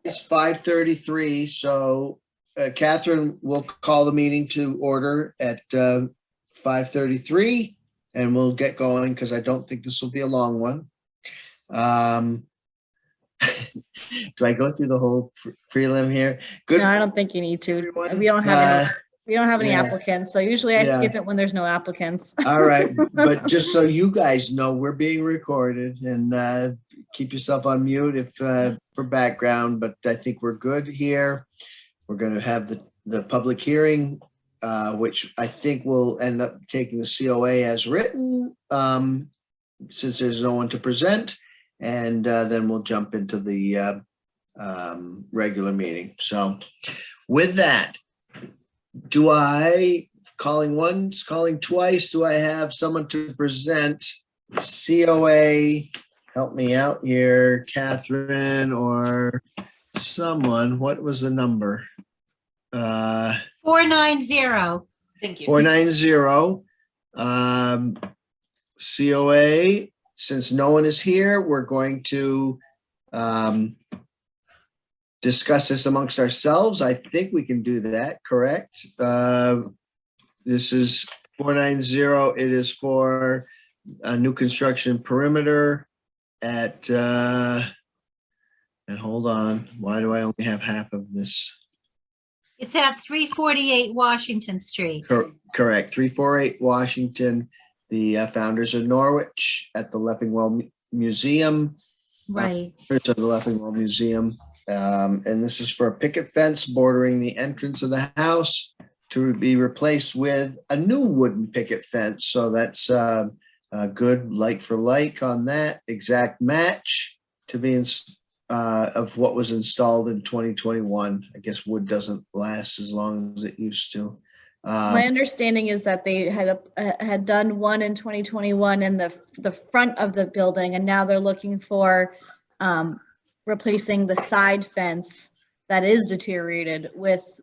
It's 5:33, so Catherine will call the meeting to order at 5:33, and we'll get going because I don't think this will be a long one. Do I go through the whole prelim here? Good. No, I don't think you need to. Everyone, We don't have any yeah. applicants, so usually I Yeah. skip it when there's no applicants. All right, but just so you guys know, we're being recorded, and keep yourself on mute if for background, but I think we're good here. We're going to have the public hearing, which I think will end up taking the COA as written, since there's no one to present, and then we'll jump into the regular meeting. So with that, calling once, calling twice, do I have someone to present COA? Help me out here, Catherine or someone. What was the number? 490. Thank you. 490. COA, since no one is here, we're going to discuss this amongst ourselves. I think we can do that, correct? This is 490. It is for a new construction perimeter at, and hold on, why do I only have half of this? It's at 348 Washington Street. Correct, 348 Washington. The founders of Norwich at the Leffingwell Museum. Right. Of the Leffingwell Museum. And this is for a picket fence bordering the entrance of the house to be replaced with a new wooden picket fence. So that's a good like for like on that, exact match to be of what was installed in 2021. I guess wood doesn't last as long as it used to. My understanding is that they had done one in 2021 in the front of the building, and now they're looking for replacing the side fence that is deteriorated with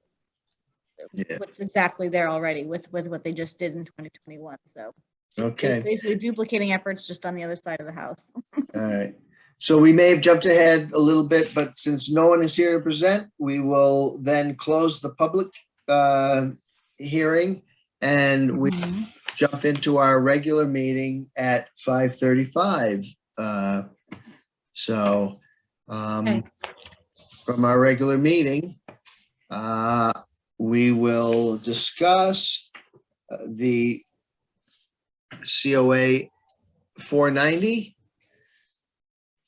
what's exactly there already with what they just did in 2021. So okay, basically duplicating efforts just on the other side of the house. All right. So we may have jumped ahead a little bit, but since no one is here to present, we will then close the public hearing, and we jump into our regular meeting at 5:35. So from our regular meeting, we will discuss the COA 490.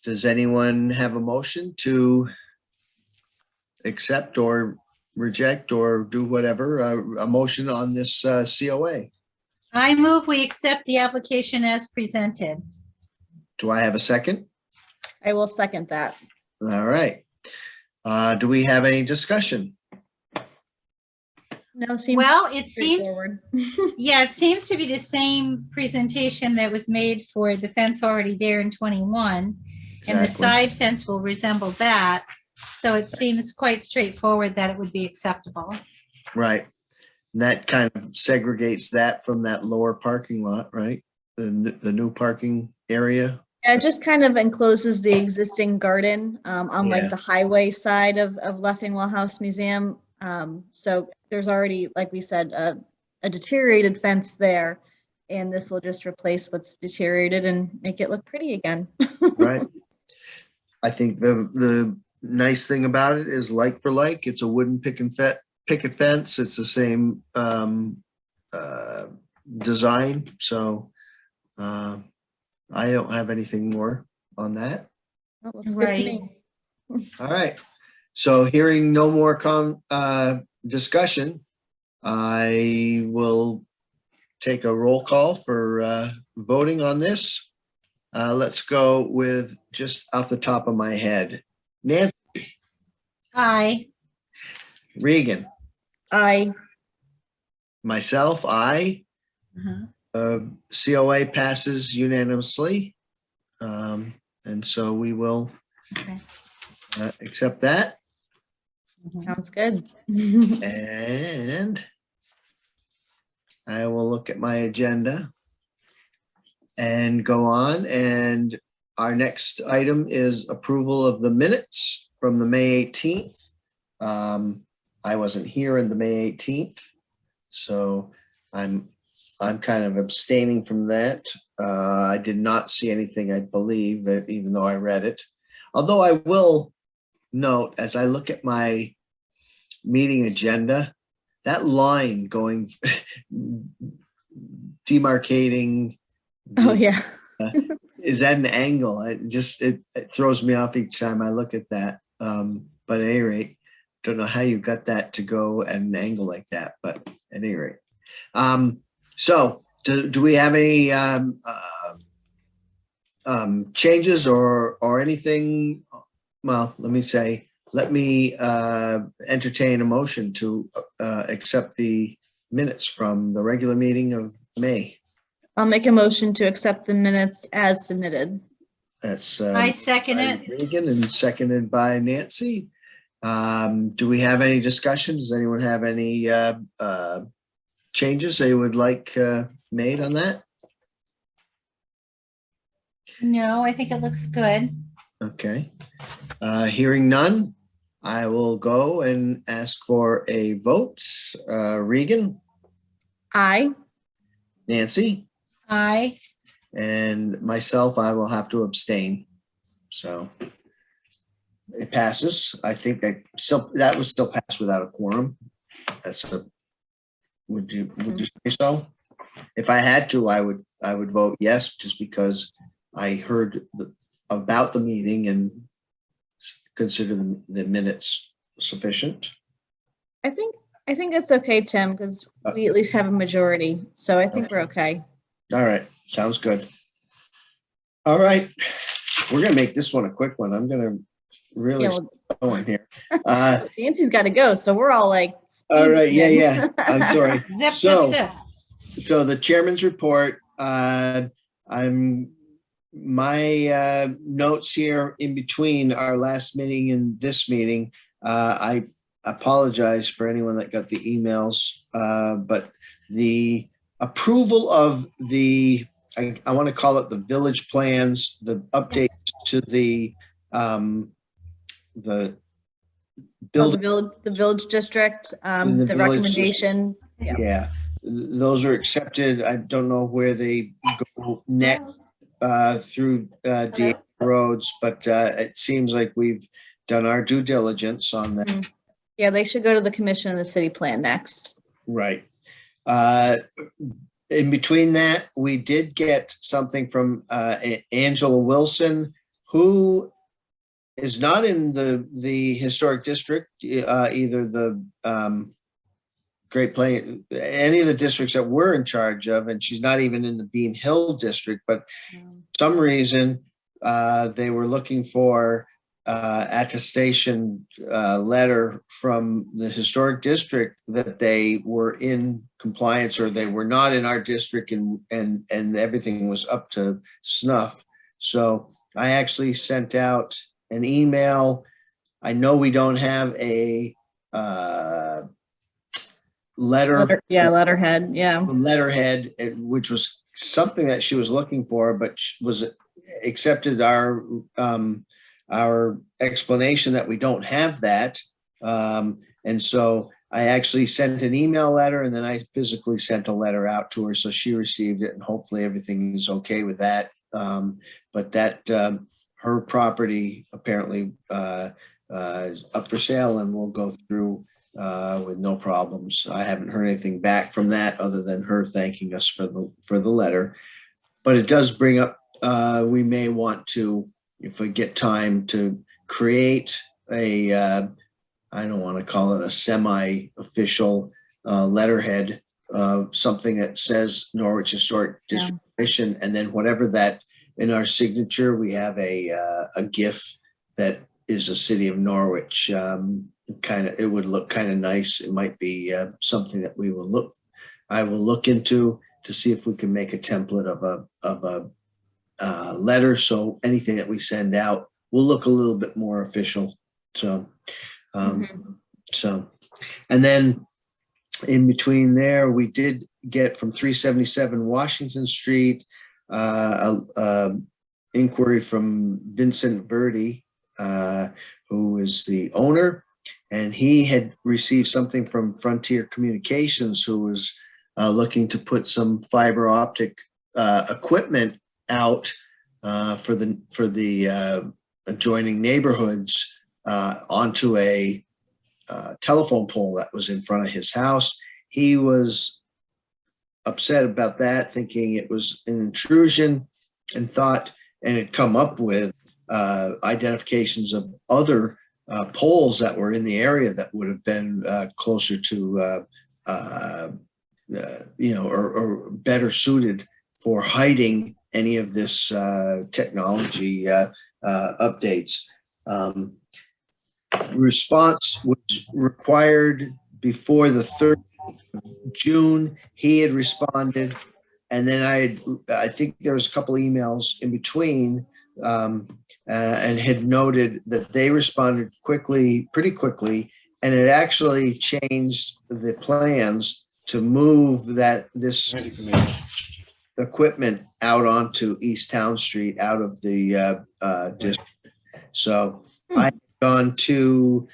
Does anyone have a motion to accept or reject or do whatever, a motion on this COA? I move we accept the application as presented. Do I have a second? I will second that. All right. Do we have any discussion? No, seems Well, it seems, straightforward. yeah, it seems to be the same presentation that was made for the fence already there in 21. And the Exactly. side fence will resemble that. So it seems quite straightforward that it would be acceptable. Right. And that kind of segregates that from that lower parking lot, right? The new parking area. Yeah, it just kind of encloses the existing garden on Yeah. like the highway side of Leffingwell House Museum. So there's already, like we said, a deteriorated fence there, and this will just replace what's deteriorated and make it look pretty again. Right. I think the nice thing about it is like for like, it's a wooden picket fence. It's the same design. So I don't have anything more on that. That looks good to me. All right. So hearing no more discussion, I will take a roll call for voting on this. Let's go with just off the top of my head. Nancy. Aye. Regan. Aye. Myself, aye. COA passes unanimously. And so we will accept that. Sounds good. And I will look at my agenda and go on. And our next item is approval of the minutes from the May 18th. I wasn't here in the May 18th, so I'm kind of abstaining from that. I did not see anything, I believe, even though I read it. Although I will note, as I look at my meeting agenda, that line going demarcating Oh, yeah. is at an angle. It throws me off each time I look at that. But at any rate, don't know how you got that to go at an angle like that, but at any rate. So do we have any changes or anything? Well, let me entertain a motion to accept the minutes from the regular meeting of May. I'll make a motion to accept the minutes as submitted. That's I second by it. Regan and seconded by Nancy. Do we have any discussion? Does anyone have any changes they would like made on that? No, I think it looks good. Okay. Hearing none, I will go and ask for a vote. Regan, Aye. Nancy, Aye. and myself, I will have to abstain. So it passes. I think that was still passed without a quorum. Would you say so? If I had to, I would vote yes, just because I heard about the meeting and consider the minutes sufficient. I think it's okay, Tim, because we at least have a majority. So I think we're okay. All right, sounds good. All right, we're gonna make this one a quick one. I'm gonna really Yeah, slow on here. Nancy's got to go, so we're all like. All right, yeah. I'm sorry. Zip, So- zip, zip. So the chairman's report, my notes here in between our last meeting and this meeting, I apologize for anyone that got the emails, but the approval of I want to call it the village plans, the updates to the building. The village district, In the the village recommendation. Yeah. Yeah, those are accepted. I don't know where they go next through DA roads, but it seems like we've done our due diligence on that. Yeah, they should go to the commission and the city plan next. Right. In between that, we did get something from Angela Wilson, who is not in the historic district, either the Great Plains, any of the districts that we're in charge of, and she's not even in the Bean Hill district, but for some reason they were looking for attestation letter from the historic district that they were in compliance, or they were not in our district, and everything was up to snuff. So I actually sent out an email. I know we don't have a letterhead, which was something that she was looking for, but was accepted our explanation that we don't have that. And so I actually sent an email letter, and then I physically sent a letter out to her. So she received it, and hopefully everything is okay with that. But that her property apparently is up for sale and will go through with no problems. I haven't heard anything back from that other than her thanking us for the letter. But it does bring up, we may want to, if we get time, to create I don't want to call it a semi-official letterhead, something that says Norwich Historic District Commission, and then whatever that, in our signature, we have a GIF that is a city of Norwich. It would look kind of nice. It might be something that I will look into to see if we can make a template of a letter. So anything that we send out will look a little bit more official. So, and then in between there, we did get from 377 Washington Street, inquiry from Vincent Verdi, who is the owner, and he had received something from Frontier Communications, who was looking to put some fiber optic equipment out for the adjoining neighborhoods onto a telephone pole that was in front of his house. He was upset about that, thinking it was an intrusion, and had come up with identifications of other poles that were in the area that would have been closer to, or better suited for hiding any of this technology updates. Response was required before the 3rd of June. He had responded, and then I think there was a couple of emails in between, and had noted that they responded pretty quickly, and it actually changed the plans to move this equipment out onto East Town Street, out of the district. So I've gone to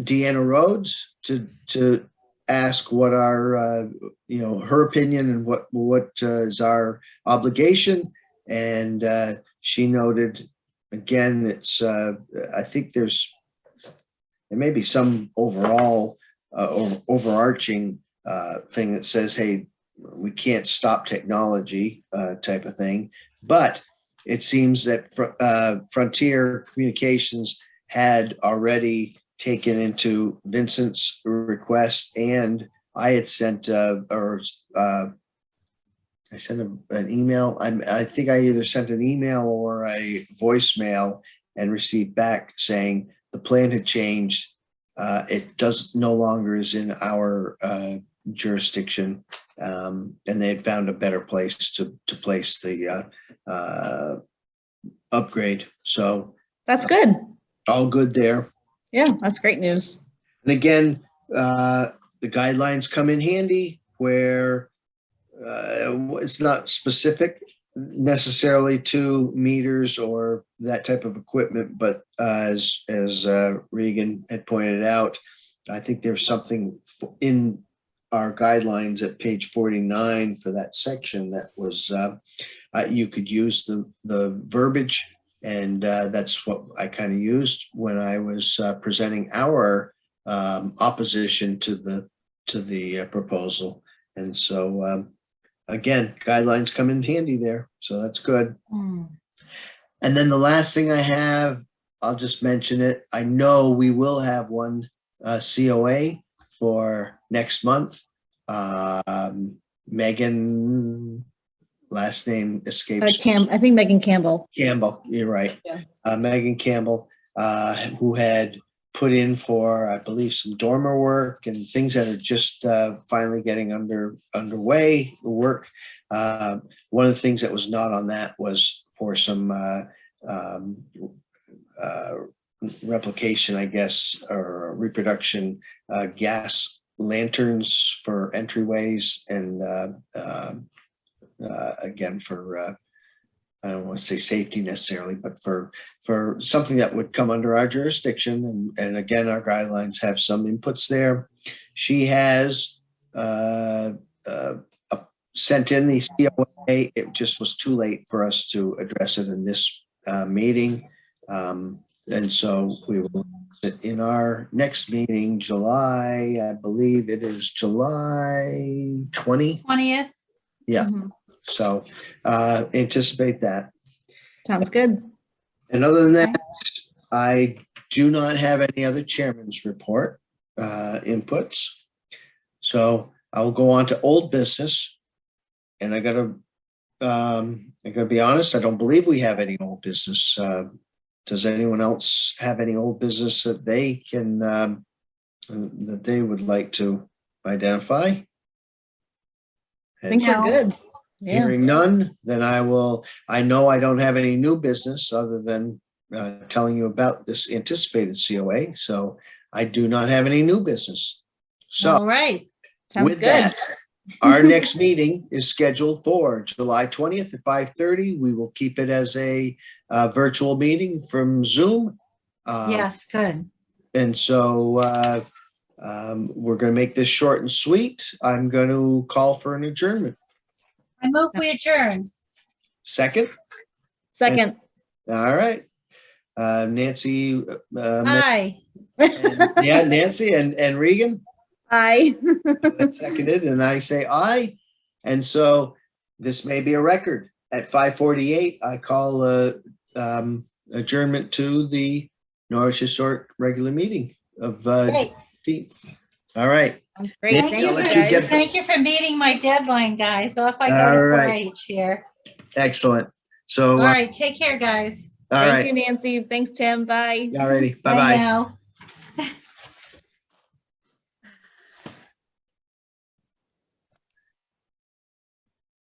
Deanna Rhodes to ask what our her opinion and what is our obligation, and she noted again, it's I think there may be some overall overarching thing that says, hey, we can't stop technology type of thing, but it seems that Frontier Communications had already taken into Vincent's request, and I had sent I sent an email. I think I either sent an email or a voicemail and received back saying the plan had changed. It no longer is in our jurisdiction, and they had found a better place to place the upgrade. So That's good. all good there. Yeah, that's great news. And again, the guidelines come in handy where it's not specific necessarily to meters or that type of equipment, but as Regan had pointed out, I think there's something in our guidelines at page 49 for that section that was you could use the verbiage, and that's what I kind of used when I was presenting our opposition to the proposal. And so again, guidelines come in handy there, so that's good. And then the last thing I have, I'll just mention it. I know we will have one COA for next month. Megan, last name escapes. I think Megan Campbell. Campbell, you're right. Yeah. Megan Campbell, who had put in for, I believe, some dormer work and things that are just finally getting underway work. One of the things that was not on that was for some replication, I guess, or reproduction gas lanterns for entryways, and again for I don't want to say safety necessarily, but for something that would come under our jurisdiction. And again, our guidelines have some inputs there. She has sent in the COA. It just was too late for us to address it in this meeting. And so we will sit in our next meeting, July, I believe it is July 20th. Yeah. Mhm. So anticipate that. Sounds good. And other than that, I do not have any other chairman's report inputs. So I will go on to old business. And I gotta be honest, I don't believe we have any old business. Does anyone else have any old business that they can that they would like to identify? I think No. we're good. Yeah. Hearing none, then I know I don't have any new business other than telling you about this anticipated COA. So I do not have any new business. So All right. Sounds with good. that, our next meeting is scheduled for July 20th at 5:30. We will keep it as a virtual meeting from Zoom. Yes, good. And so we're going to make this short and sweet. I'm going to call for an adjournment. I move we adjourn. Second? Second. All right. Nancy. Aye. Yeah, Nancy and Regan. Aye. Seconded, and I say aye. And so this may be a record. At 5:48, I call adjournment to the Norwich Historic regular meeting of Great. 15th. All right. Sounds great. Nancy, Thank I'll you, let you guys. get- Thank you for meeting my deadline, guys. Off I go All to right. 4-H here. Excellent. So, All right, take care, guys. all Thank right. you, Nancy. Thanks, Tim. Bye. All righty. Bye Bye-bye. now.